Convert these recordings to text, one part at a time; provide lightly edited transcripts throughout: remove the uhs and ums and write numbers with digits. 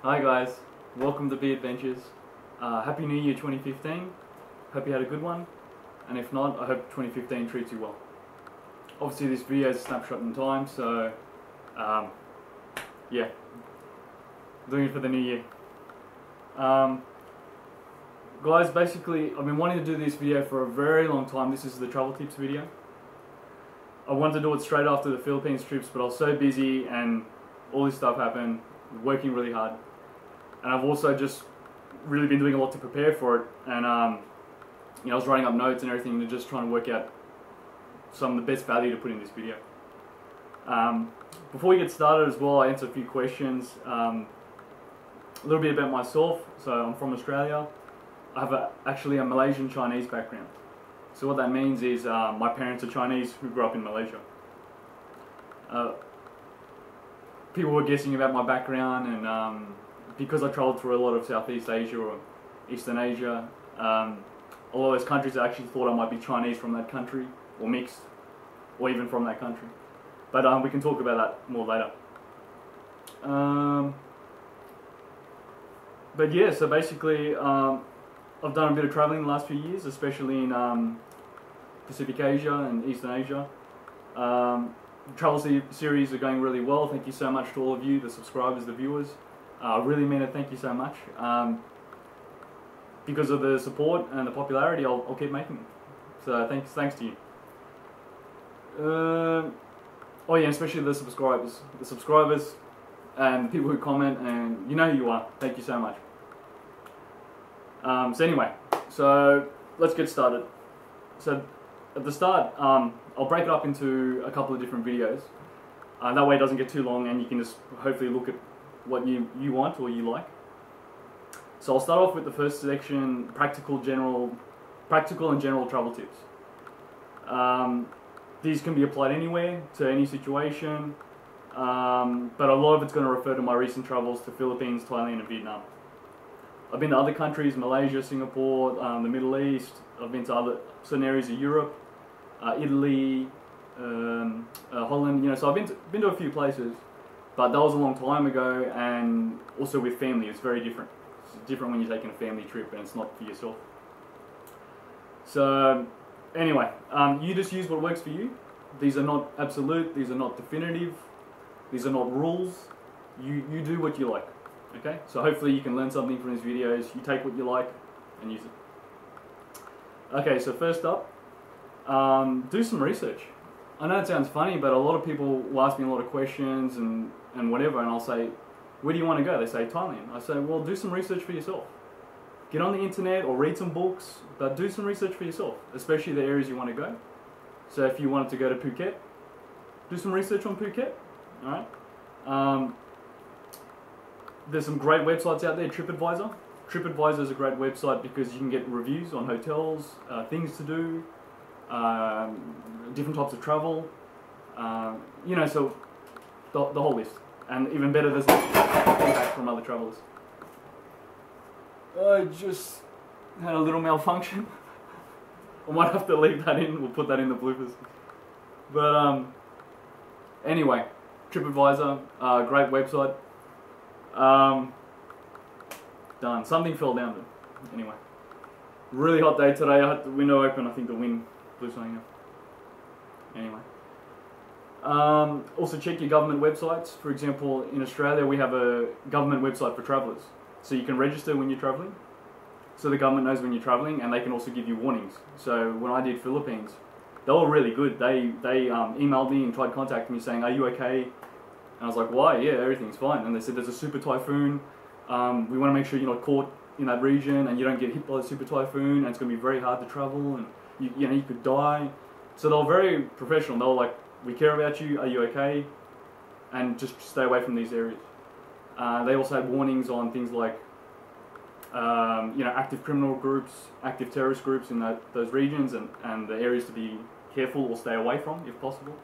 Hi guys, welcome to Be Adventures. Happy New Year 2015. Hope you had a good one, and if not, I hope 2015 treats you well. Obviously this video is a snapshot in time, so yeah, doing it for the new year. Guys, basically I've been wanting to do this video for a very long time. This is the travel tips video. I wanted to do it straight after the Philippines trips, but I was so busy and all this stuff happened, working really hard. And I've also just really been doing a lot to prepare for it, and you know, I was writing up notes and everything to just try and work out some of the best value to put in this video. Before we get started as well, I answer a few questions. A little bit about myself. So I'm from Australia. I have actually a Malaysian Chinese background. So what that means is my parents are Chinese who grew up in Malaysia. People were guessing about my background, and because I travelled through a lot of Southeast Asia or Eastern Asia, a lot of those countries I actually thought I might be Chinese from that country, or mixed, or even from that country. But we can talk about that more later. But yeah, so basically I've done a bit of travelling the last few years, especially in Pacific Asia and Eastern Asia. Travel series are going really well. Thank you so much to all of you, the subscribers, the viewers. I really mean it, thank you so much. Because of the support and the popularity, I'll keep making them. So thanks to you. Oh yeah, especially the subscribers and people who comment, and you know who you are. Thank you so much. So anyway, so let's get started. So at the start, I'll break it up into a couple of different videos. That way it doesn't get too long, and you can just hopefully look at what you want or you like. So I'll start off with the first section, practical and general travel tips. These can be applied anywhere, to any situation, but a lot of it's going to refer to my recent travels to Philippines, Thailand and Vietnam. I've been to other countries, Malaysia, Singapore, the Middle East. I've been to certain areas of Europe, Italy, Holland. You know, so I've been to a few places, but that was a long time ago, and also with family. It's very different. It's different when you're taking a family trip and it's not for yourself. So anyway, you just use what works for you. These are not absolute. These are not definitive. These are not rules. You do what you like. Okay, so hopefully you can learn something from these videos. You take what you like and use it. Okay, so first up, do some research. I know it sounds funny, but a lot of people will ask me a lot of questions and whatever, and I'll say, where do you want to go? They say Thailand. I say, well, do some research for yourself. Get on the internet or read some books, but do some research for yourself, especially the areas you want to go. So if you wanted to go to Phuket, do some research on Phuket. Alright. There's some great websites out there. TripAdvisor. TripAdvisor is a great website because you can get reviews on hotels, things to do, different types of travel, you know, so the whole list. And even better, there's feedback from other travelers. I just had a little malfunction. I might have to leave that in. We'll put that in the bloopers. But anyway, TripAdvisor, great website. Done. Something fell down there. Anyway, really hot day today. I had the window open. I think the wind blew something up. Anyway, also check your government websites. For example, in Australia we have a government website for travellers, so you can register when you're travelling. So the government knows when you're travelling, and they can also give you warnings. So when I did Philippines, they were really good. They emailed me and tried contacting me saying, "Are you okay?" And I was like, why? Yeah, everything's fine. And they said, there's a super typhoon. We want to make sure you're not caught in that region and you don't get hit by the super typhoon, and it's going to be very hard to travel, and you know, you could die. So they were very professional. They were like, we care about you. Are you okay? And just stay away from these areas. They also had warnings on things like, you know, active criminal groups, active terrorist groups in those regions, and the areas to be careful or stay away from if possible.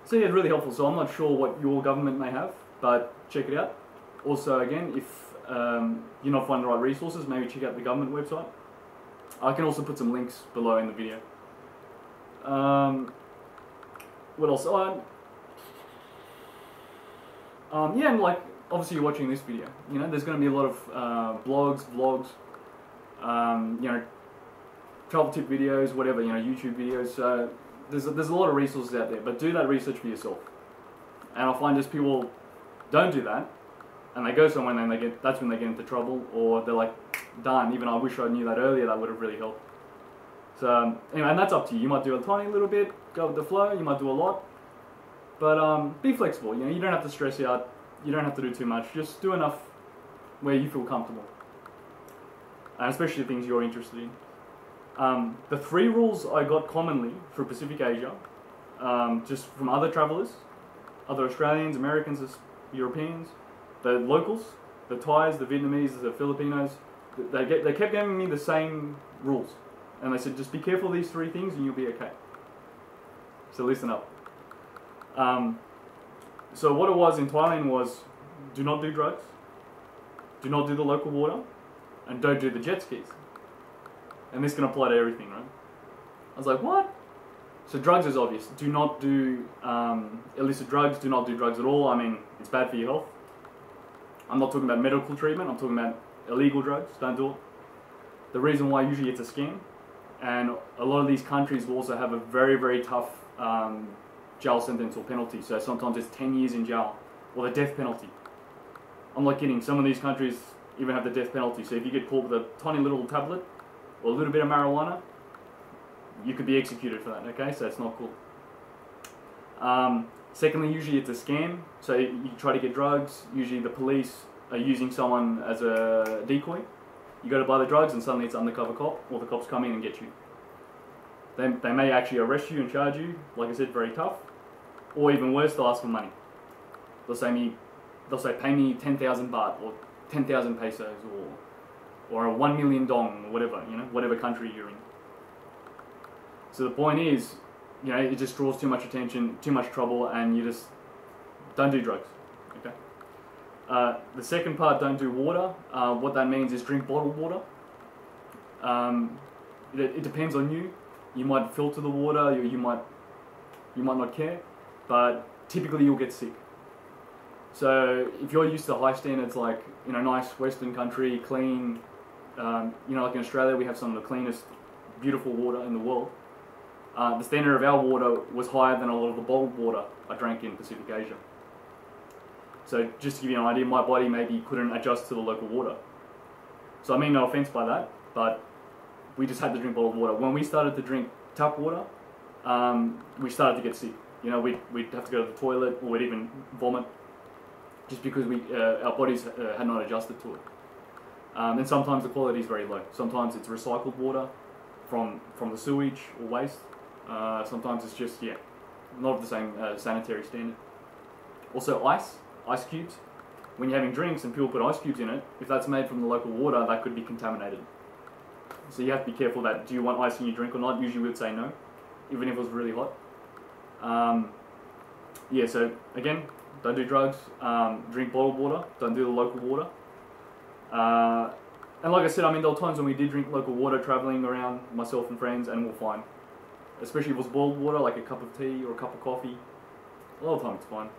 So yeah, it's really helpful. So I'm not sure what your government may have, but check it out. Also, again, if you're not finding the right resources, maybe check out the government website. I can also put some links below in the video. What else? Yeah, and like obviously you're watching this video. You know, there's going to be a lot of blogs, vlogs, you know, travel tip videos, whatever. You know, YouTube videos. There's a lot of resources out there, but do that research for yourself. And I find just people don't do that, and they go somewhere and then that's when they get into trouble, or they're like, darn, even I wish I knew that earlier, that would have really helped. So anyway, and that's up to you. You might do a tiny little bit, go with the flow, you might do a lot, but be flexible. You know, you don't have to stress out, you don't have to do too much, just do enough where you feel comfortable, and especially things you're interested in. The 3 rules I got commonly for Pacific Asia, just from other travellers, other Australians, Americans, Europeans, the locals, the Thais, the Vietnamese, the Filipinos, they kept giving me the same rules. And they said, just be careful of these 3 things and you'll be okay. So listen up. So what it was in Thailand was, do not do drugs, do not do the local water, and don't do the jet skis. And this can apply to everything, right? I was like, what? So drugs is obvious. Do not do illicit drugs, do not do drugs at all. I mean, it's bad for your health. I'm not talking about medical treatment, I'm talking about illegal drugs, don't do it. The reason why usually it's a scam, and a lot of these countries will also have a very, very tough jail sentence or penalty. So sometimes it's 10 years in jail, or the death penalty. I'm not kidding, some of these countries even have the death penalty. So if you get caught with a tiny little tablet, or a little bit of marijuana, you could be executed for that, okay? So it's not cool. Secondly, usually it's a scam. So you try to get drugs, usually the police are using someone as a decoy. You go to buy the drugs and suddenly it's an undercover cop, or the cops come in and get you. They may actually arrest you and charge you, like I said, very tough. Or even worse, they'll ask for money. They'll say pay me 10,000 baht, or 10,000 pesos, or a 1 million dong, or whatever, you know, whatever country you're in. So the point is, you know, it just draws too much attention, too much trouble, and you just don't do drugs, okay? The second part, don't do water. What that means is drink bottled water. It depends on you. You might filter the water, you might not care, but typically you'll get sick. So if you're used to high standards, like, you know, nice Western country, clean, you know, like in Australia we have some of the cleanest, beautiful water in the world. The standard of our water was higher than a lot of the bottled water I drank in Pacific Asia. So just to give you an idea, my body maybe couldn't adjust to the local water. So I mean no offense by that, but we just had to drink bottled water. When we started to drink tap water, we started to get sick. You know, we'd have to go to the toilet, or we'd even vomit, just because our bodies had not adjusted to it. And sometimes the quality is very low. Sometimes it's recycled water from the sewage or waste. Sometimes it's just, yeah, not of the same sanitary standard. Also ice cubes. When you're having drinks and people put ice cubes in it, if that's made from the local water, that could be contaminated. So you have to be careful that, do you want ice in your drink or not? Usually we would say no, even if it was really hot. Yeah, so again, don't do drugs, drink bottled water, don't do the local water. And like I said, I mean, there were times when we did drink local water traveling around, myself and friends, and we're fine. Especially if it was boiled water, like a cup of tea or a cup of coffee. A lot of times it's fine.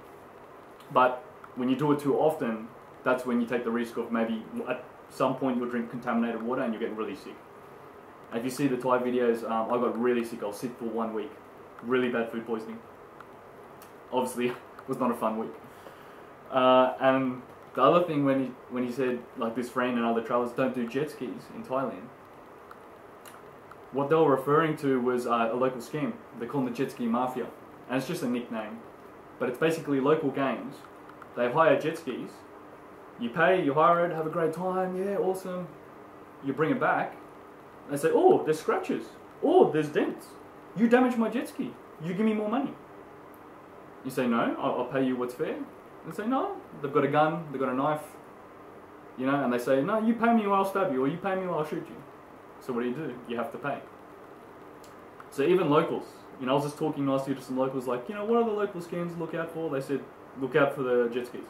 But when you do it too often, that's when you take the risk of maybe at some point you'll drink contaminated water and you'll get really sick. And if you see the Thai videos, I got really sick. I was sick for 1 week. Really bad food poisoning. Obviously, it was not a fun week. And the other thing, when he said, like, this friend and other travelers don't do jet skis in Thailand, what they were referring to was a local scam. They call them the jet ski mafia, and it's just a nickname, but it's basically local gangs. They hire jet skis, you pay, you hire it, have a great time, yeah, awesome. You bring it back, they say, oh, there's scratches, oh, there's dents. You damaged my jet ski, you give me more money. You say, no, I'll pay you what's fair. They say, no, they've got a gun, they've got a knife, you know, and they say, no, you pay me or I'll stab you, or you pay me or I'll shoot you. So what do? You have to pay. So even locals, I was just talking nicely to some locals, like, what are the local scams to look out for? They said, look out for the jet skis.